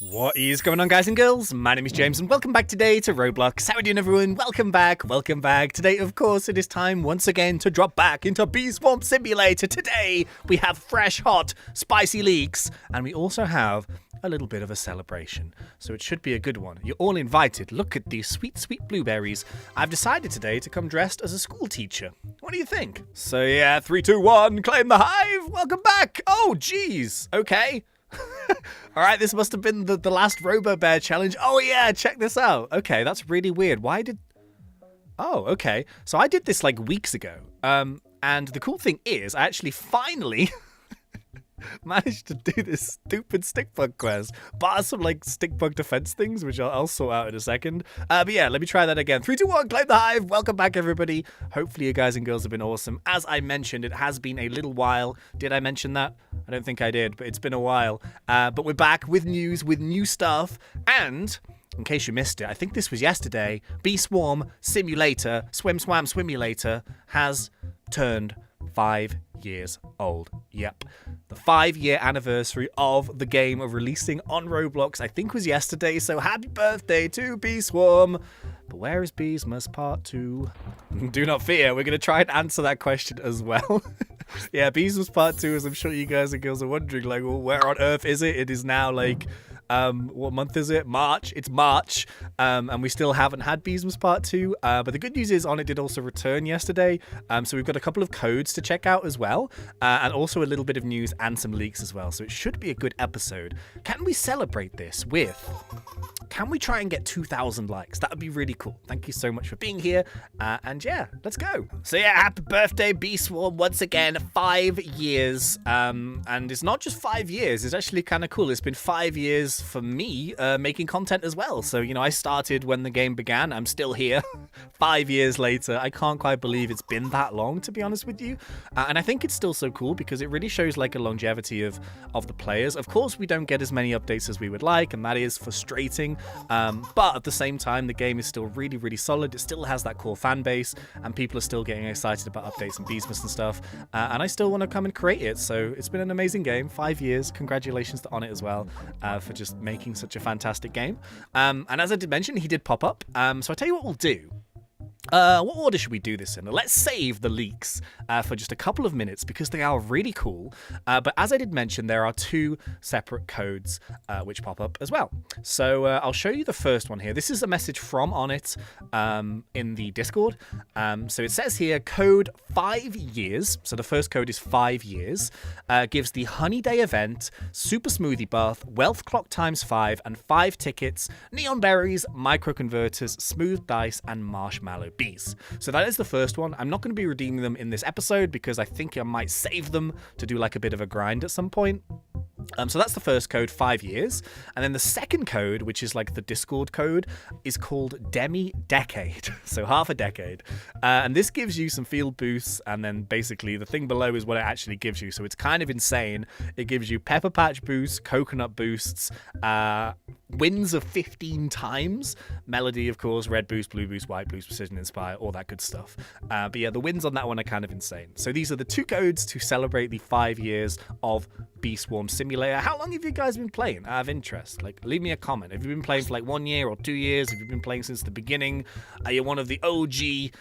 What is going on, guys and girls? My name is James and welcome back today to Roblox. How are you doing, everyone? Welcome back, welcome back. Today, of course, it is time once again to drop back into Bee Swarm Simulator. Today, we have fresh, hot, spicy leaks, and we also have a little bit of a celebration. So it should be a good one. You're all invited. Look at these sweet, sweet blueberries. I've decided today to come dressed as a school teacher. What do you think? So yeah, 3, 2, 1, claim the hive. Welcome back. Oh, geez. Okay. All right, this must have been the last Robo Bear challenge. Oh yeah, check this out. Okay, that's really weird. Oh, okay. So I did this like weeks ago. And the cool thing is, I actually finally managed to do this stupid stick bug quest, bar some like stick bug defense things, which I'll sort out in a second. But yeah, let me try that again. 3, 2, 1, claim the hive. Welcome back, everybody. Hopefully you guys and girls have been awesome. As I mentioned, it has been a little while. Did I mention that? I don't think I did, but it's been a while. But we're back with news, with new stuff, and in case you missed it, I think this was yesterday, Bee Swarm Simulator, Swimulator, has turned 5 years old. Yep. The 5-year anniversary of the game of releasing on Roblox, I think was yesterday, so happy birthday to Bee Swarm. But where is Beesmas Part 2? Do not fear, we're going to try and answer that question as well. Yeah, Beesmas Part 2, as I'm sure you guys and girls are wondering, like, well, where on earth is it? It is now, like, what month is it? March. It's March. And we still haven't had Beesmas Part 2. But the good news is Onett did also return yesterday. So we've got a couple of codes to check out as well. And also a little bit of news and some leaks as well. So it should be a good episode. Can we celebrate this with... Can we try and get 2,000 likes? That would be really cool. Thank you so much for being here. And yeah, let's go. So yeah, happy birthday, Bee Swarm. Once again, 5 years. And it's not just 5 years. It's actually kind of cool. It's been 5 years for me making content as well. So, you know, I started when the game began. I'm still here 5 years later. I can't quite believe it's been that long, to be honest with you. And I think it's still so cool because it really shows like a longevity of the players. Of course, we don't get as many updates as we would like, and that is frustrating. But at the same time, the game is still really, really solid. It still has that core fan base, and people are still getting excited about updates and Beesmas and stuff. And I still want to come and create it. So it's been an amazing game. 5 years. Congratulations to Onett as well for just making such a fantastic game. And as I did mention, he did pop up. So I tell you what we'll do. What order should we do this in? Let's save the leaks for just a couple of minutes because they are really cool. But as I did mention, there are 2 separate codes which pop up as well. So I'll show you the first one here. This is a message from Onett in the Discord. So it says here, code 5 years. So the first code is 5 years. Gives the Honey Day event, Super Smoothie Bath, Wealth Clock ×5, and 5 tickets, Neon Berries, Microconverters, Smooth Dice, and Marshmallow Bees. So that is the first one. I'm not going to be redeeming them in this episode because I think I might save them to do like a bit of a grind at some point. So that's the first code, 5 years. And then the second code, which is like the Discord code, is called Demi-Decade. So half a decade. And this gives you some field boosts. And then basically the thing below is what it actually gives you. So it's kind of insane. It gives you Pepper Patch boosts, Coconut boosts, wins of 15 times. Melody, of course, red boost, blue boost, white boost, precision inspire, all that good stuff. But yeah, the wins on that one are kind of insane. So these are the 2 codes to celebrate the 5 years of Bee Swarm Simulator. How long have you guys been playing? Out of interest, like, leave me a comment. Have you been playing for like 1 year or 2 years? Have you been playing since the beginning? Are you one of the OG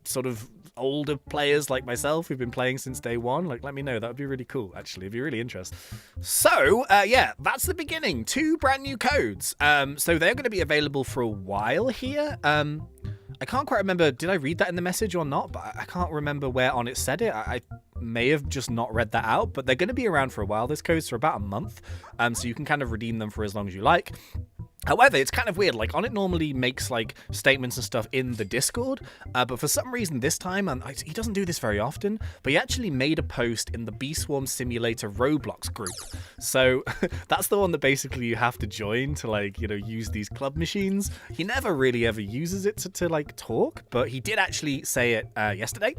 sort of older players like myself who've been playing since day one? Like, let me know. That would be really cool, actually. It'd be really interesting. So yeah, that's the beginning. 2 brand new codes. So they're going to be available for a while here. I can't quite remember, did I read that in the message or not? But I can't remember where Onett said it. I may have just not read that out, but they're going to be around for a while. This code's for about a month, so you can kind of redeem them for as long as you like. However, it's kind of weird. Like, Onett normally makes like statements and stuff in the Discord, but for some reason this time, and he doesn't do this very often, but he actually made a post in the Bee Swarm Simulator Roblox group. So that's the one that basically you have to join to, like, you know, use these club machines. He never really ever uses it to like talk, but he did actually say it yesterday,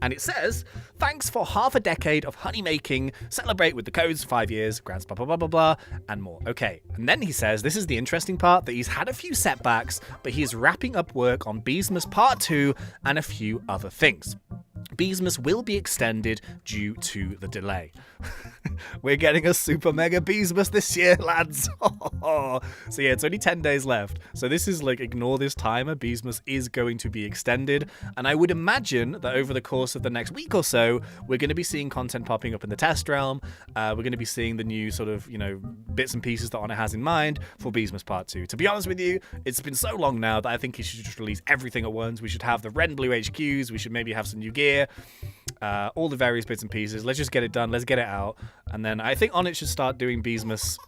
and it says, "Thanks for half a decade of honey making. Celebrate with the codes, 5 years, grants, blah blah blah blah blah, and more." Okay, and then he says, this is the interesting part, that he's had a few setbacks, but he's wrapping up work on Beesmas Part 2 and a few other things. Beesmas will be extended due to the delay. We're getting a super mega Beesmas this year, lads. So yeah, it's only 10 days left. So this is like, ignore this timer. Beesmas is going to be extended. And I would imagine that over the course of the next week or so, we're going to be seeing content popping up in the test realm. We're going to be seeing the new sort of, bits and pieces that Onett has in mind for Beesmas Part 2. To be honest with you, it's been so long now that I think he should just release everything at once. We should have the red and blue HQs. We should maybe have some new gear. All the various bits and pieces. Let's just get it done. Let's get it out. And then I think Onett should start doing Beesmas,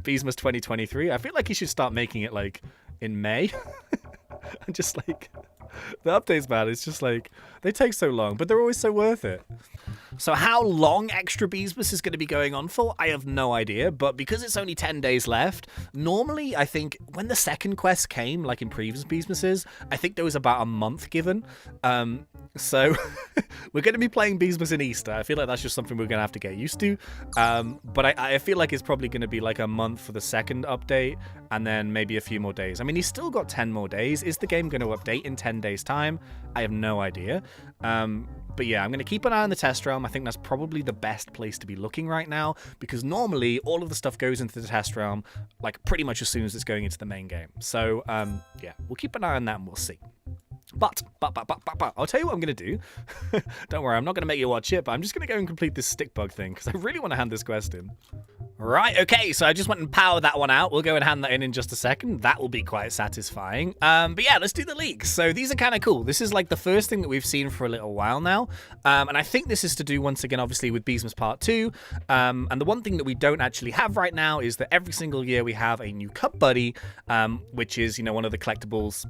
Beesmas 2023. I feel like he should start making it like in May. And just like the updates, man, it's just like they take so long, but they're always so worth it. So how long extra Beesmas is going to be going on for, I have no idea, but because it's only 10 days left, normally I think when the second quest came, like in previous Beesmases, I think there was about a month given. So we're going to be playing Beesmas in Easter. I feel like that's just something we're going to have to get used to. But I feel like it's probably going to be like a month for the second update and then maybe a few more days. I mean, he's still got 10 more days. Is the game going to update in 10 days time? I have no idea. But yeah, I'm going to keep an eye on the test realm. I think that's probably the best place to be looking right now, because normally all of the stuff goes into the test realm like pretty much as soon as it's going into the main game. So yeah, we'll keep an eye on that and we'll see. But I'll tell you what I'm going to do. Don't worry, I'm not going to make you watch it, but I'm just going to go and complete this stick bug thing because I really want to hand this quest in. Right, okay, so I just went and powered that one out. We'll go and hand that in just a second. That will be quite satisfying. But yeah, let's do the leaks. So these are kind of cool. This is like the first thing that we've seen for a little while now. And I think this is to do, once again, obviously, with Beesmas Part 2. And the one thing that we don't actually have right now is that every single year we have a new Cup Buddy, which is, one of the collectibles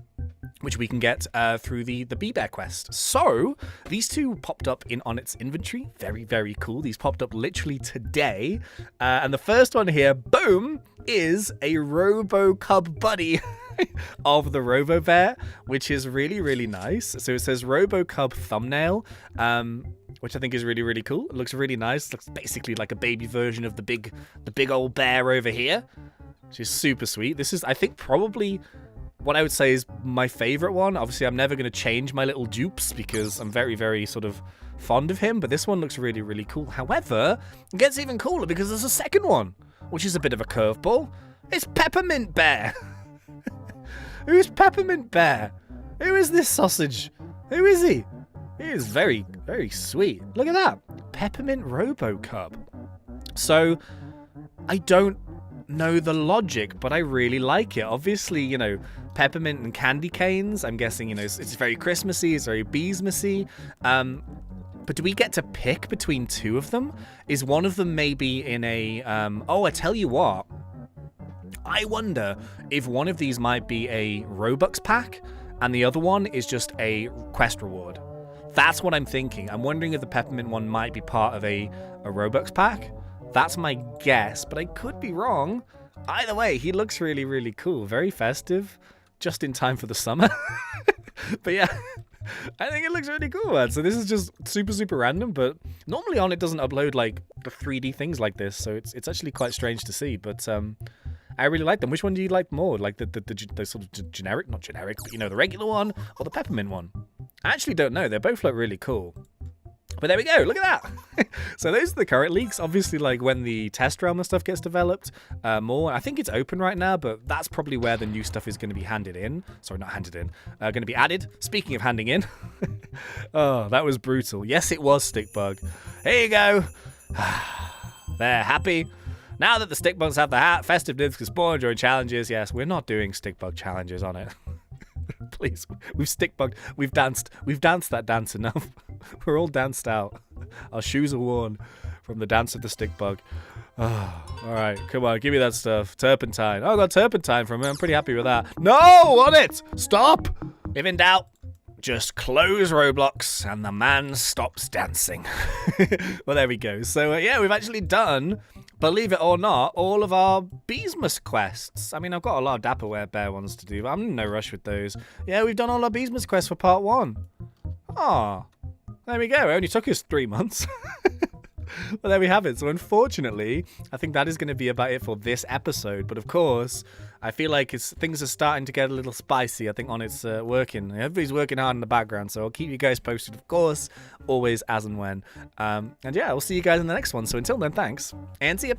which we can get through the Bee Bear quest. So these two popped up in Onett's inventory. Very, very cool. These popped up literally today. And the first one here, boom, is a Robo Cub Buddy of the Robo Bear, which is really, really nice. So it says Robo Cub thumbnail, which I think is really, really cool. It looks really nice. It looks basically like a baby version of the big old bear over here, which is super sweet. This is, I think, probably what I would say is my favorite one. Obviously, I'm never going to change my little dupes because I'm very, very sort of fond of him, but this one looks really, really cool. However, it gets even cooler because there's a second one, which is a bit of a curveball. It's Peppermint Bear. Who's Peppermint Bear? Who is this sausage? Who is he? He is very, very sweet. Look at that. Peppermint Robocub. So, I don't know the logic, but I really like it. Obviously, peppermint and candy canes, I'm guessing, it's very Christmassy, it's very Beesmassy. But do we get to pick between two of them? Is one of them maybe in a... I tell you what. I wonder if one of these might be a Robux pack and the other one is just a quest reward. That's what I'm thinking. I'm wondering if the peppermint one might be part of a Robux pack. That's my guess, but I could be wrong. Either way, he looks really, really cool. Very festive. Just in time for the summer. But yeah, I think it looks really cool, man. So this is just super, super random, but normally Onett doesn't upload like the 3D things like this, so it's actually quite strange to see, but I really like them. Which one do you like more? Like the sort of generic, not generic, but the regular one or the peppermint one? I actually don't know. They both look really cool. But there we go, look at that. So those are the current leaks. Obviously, like when the test realm and stuff gets developed more, I think it's open right now, but that's probably where the new stuff is going to be handed in. Sorry, not handed in. Going to be added. Speaking of handing in. Oh, that was brutal. Yes, it was Stickbug. Here you go. They're happy. Now that the Stickbugs have the hat, festive nibs can spawn during challenges. Yes, we're not doing Stickbug challenges on it. Please, we've danced that dance enough. We're all danced out. Our shoes are worn from the dance of the stick bug. Oh, all right, come on, give me that stuff. Turpentine. Oh, I got turpentine from it. I'm pretty happy with that. No, on it. Stop. If in doubt, just close Roblox and the man stops dancing. Well, there we go. So yeah, we've actually done, believe it or not, all of our Beesmas quests. I mean, I've got a lot of Dapper Bear ones to do, but I'm in no rush with those. Yeah, we've done all our Beesmas quests for part 1. Ah, there we go. It only took us 3 months. Well, there we have it. So unfortunately, I think that is going to be about it for this episode. But of course, I feel like things are starting to get a little spicy. I think Onett's working. Everybody's working hard in the background. So I'll keep you guys posted, of course, always as and when. And yeah, we'll see you guys in the next one. So until then, thanks, and see ya.